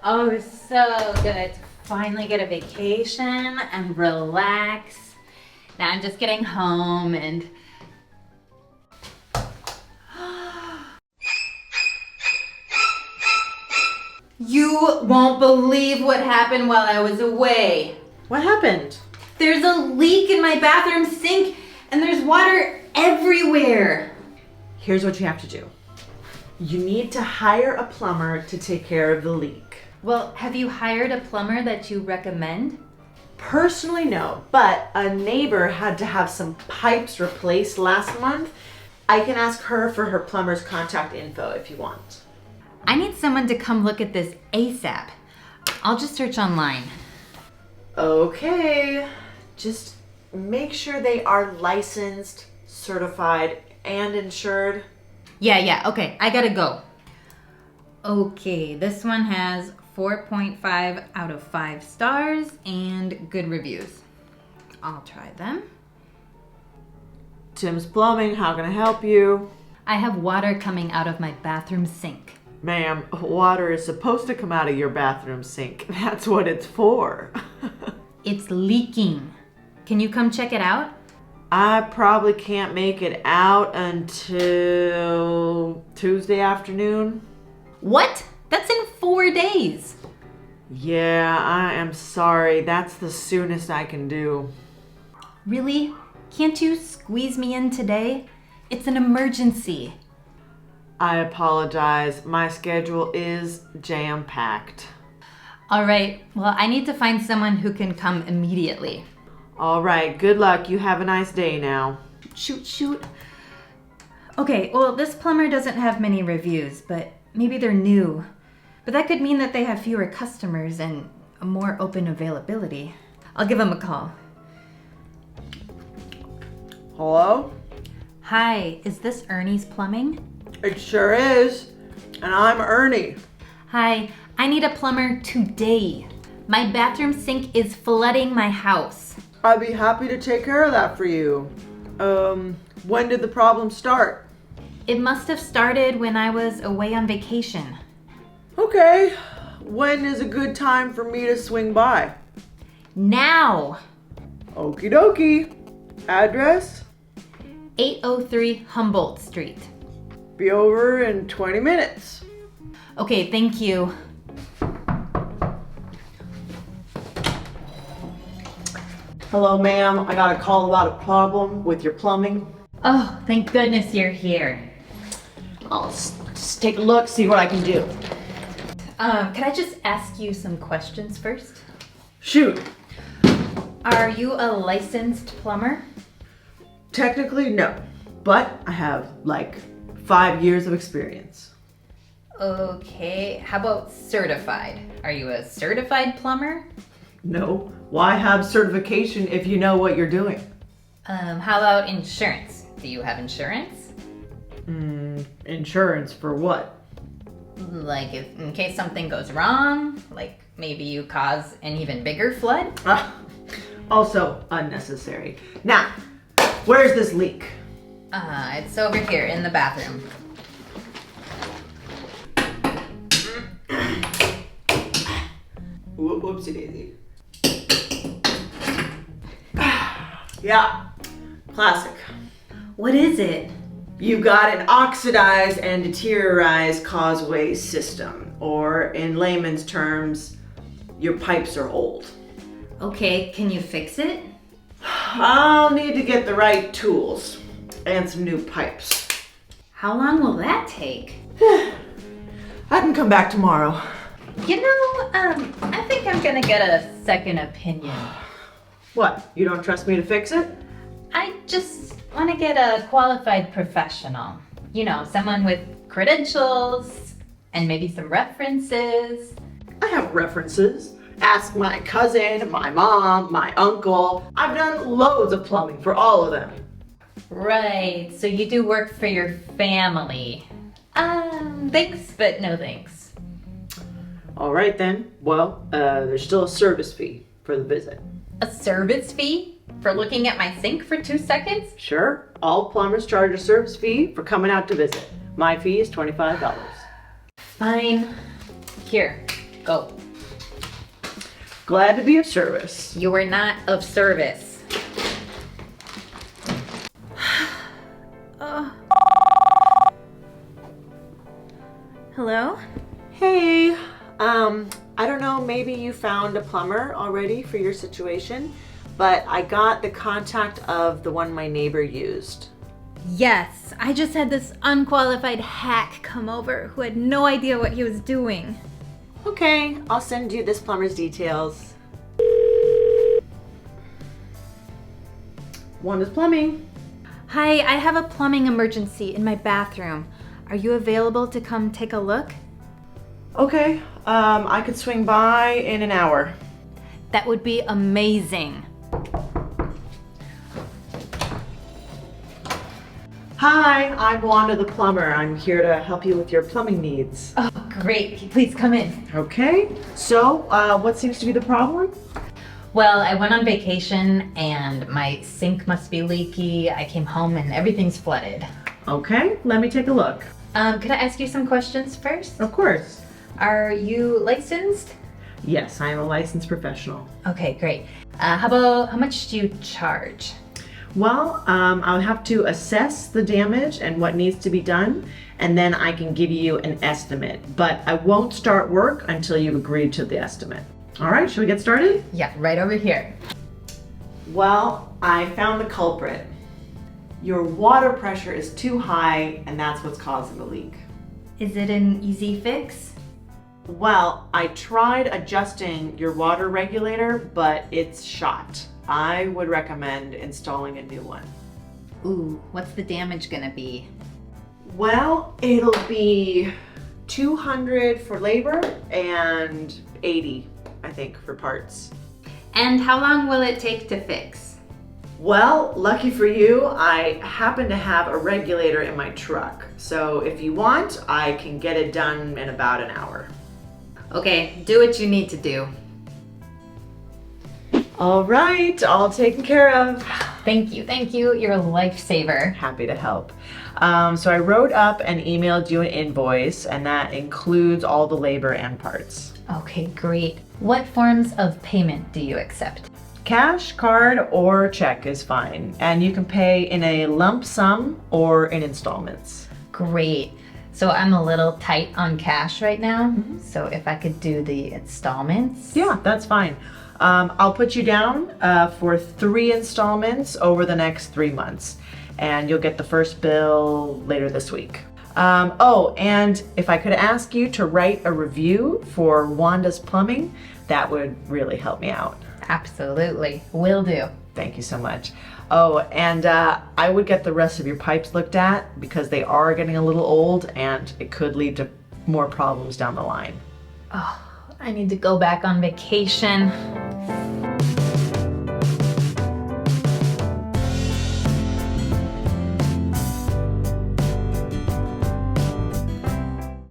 Oh, so good to finally get a vacation and relax. Now I'm just getting home and... You won't believe what happened while I was away. What happened? There's a leak in my bathroom sink and there's water everywhere. Here's what you have to do. You need to hire a plumber to take care of the leak. Well, have you hired a plumber that you recommend? Personally, no, but a neighbor had to have some pipes replaced last month. I can ask her for her plumber's contact info if you want. I need someone to come look at this ASAP. I'll just search online. Okay, just make sure they are licensed, certified, and insured. Yeah, okay, I gotta go. Okay, this one has 4.5 out of 5 stars and good reviews. I'll try them. Tim's Plumbing, how can I help you? I have water coming out of my bathroom sink. Ma'am, water is supposed to come out of your bathroom sink. That's what it's for. It's leaking. Can you come check it out? I probably can't make it out until Tuesday afternoon. What? That's in 4 days. Yeah, I am sorry. That's the soonest I can do. Really? Can't you squeeze me in today? It's an emergency. I apologize. My schedule is jam-packed. All right, well, I need to find someone who can come immediately. All right, good luck. You have a nice day now. Shoot. Okay, well, this plumber doesn't have many reviews, but maybe they're new. But that could mean that they have fewer customers and a more open availability. I'll give them a call. Hello? Hi, is this Ernie's Plumbing? It sure is. And I'm Ernie. Hi, I need a plumber today. My bathroom sink is flooding my house. I'd be happy to take care of that for you. When did the problem start? It must have started when I was away on vacation. Okay. When is a good time for me to swing by? Now! Okie dokie. Address? 803 Humboldt Street. Be over in 20 minutes. Okay, thank you. Hello, ma'am. I got a call about a problem with your plumbing. Oh, thank goodness you're here. I'll just take a look, see what I can do. Can I just ask you some questions first? Shoot. Are you a licensed plumber? Technically, no. But I have like 5 years of experience. Okay, how about certified? Are you a certified plumber? No. Why have certification if you know what you're doing? How about insurance? Do you have insurance? Insurance for what? Like if in case something goes wrong, like maybe you cause an even bigger flood? Also unnecessary. Now, where's this leak? It's over here in the bathroom. Whoopsie daisy. Yeah, classic. What is it? You've got an oxidized and deteriorized causeway system, or in layman's terms, your pipes are old. Okay, can you fix it? I'll need to get the right tools and some new pipes. How long will that take? I can come back tomorrow. You know, I think I'm gonna get a second opinion. What, you don't trust me to fix it? I just want to get a qualified professional. You know, someone with credentials and maybe some references. I have references. Ask my cousin, my mom, my uncle. I've done loads of plumbing for all of them. Right, so you do work for your family. Thanks, but no thanks. All right then. Well, there's still a service fee for the visit. A service fee for looking at my sink for 2 seconds? Sure. All plumbers charge a service fee for coming out to visit. My fee is $25. Fine. Here, Go. Glad to be of service. You are not of service. Hello? Hey, I don't know, maybe you found a plumber already for your situation, but I got the contact of the one my neighbor used. Yes, I just had this unqualified hack come over who had no idea what he was doing. Okay, I'll send you this plumber's details. Wanda's Plumbing. Hi, I have a plumbing emergency in my bathroom. Are you available to come take a look? Okay, I could swing by in an hour. That would be amazing. Hi, I'm Wanda the plumber. I'm here to help you with your plumbing needs. Oh, great. Please come in. Okay, so what seems to be the problem? Well, I went on vacation and my sink must be leaky. I came home and everything's flooded. Okay, let me take a look. Could I ask you some questions first? Of course. Are you licensed? Yes, I am a licensed professional. Okay, great. How much do you charge? Well, I'll have to assess the damage and what needs to be done, and then I can give you an estimate. But I won't start work until you've agreed to the estimate. All right, should we get started? Yeah, right over here. Well, I found the culprit. Your water pressure is too high, and that's what's causing the leak. Is it an easy fix? Well, I tried adjusting your water regulator, but it's shot. I would recommend installing a new one. Ooh, what's the damage gonna be? Well, it'll be $200 for labor and $80, I think, for parts. And how long will it take to fix? Well, lucky for you, I happen to have a regulator in my truck. So if you want, I can get it done in about an hour. Okay, do what you need to do. All right, all taken care of. Thank you, you're a lifesaver. Happy to help. So I wrote up and emailed you an invoice, and that includes all the labor and parts. Okay, great. What forms of payment do you accept? Cash, card, or check is fine, and you can pay in a lump sum or in installments. Great. So I'm a little tight on cash right now, so if I could do the installments. Yeah, that's fine. I'll put you down for 3 installments over the next 3 months, and you'll get the first bill later this week. Oh, and if I could ask you to write a review for Wanda's Plumbing, that would really help me out. Absolutely, will do. Thank you so much. Oh, and I would get the rest of your pipes looked at because they are getting a little old and it could lead to more problems down the line. Oh, I need to go back on vacation.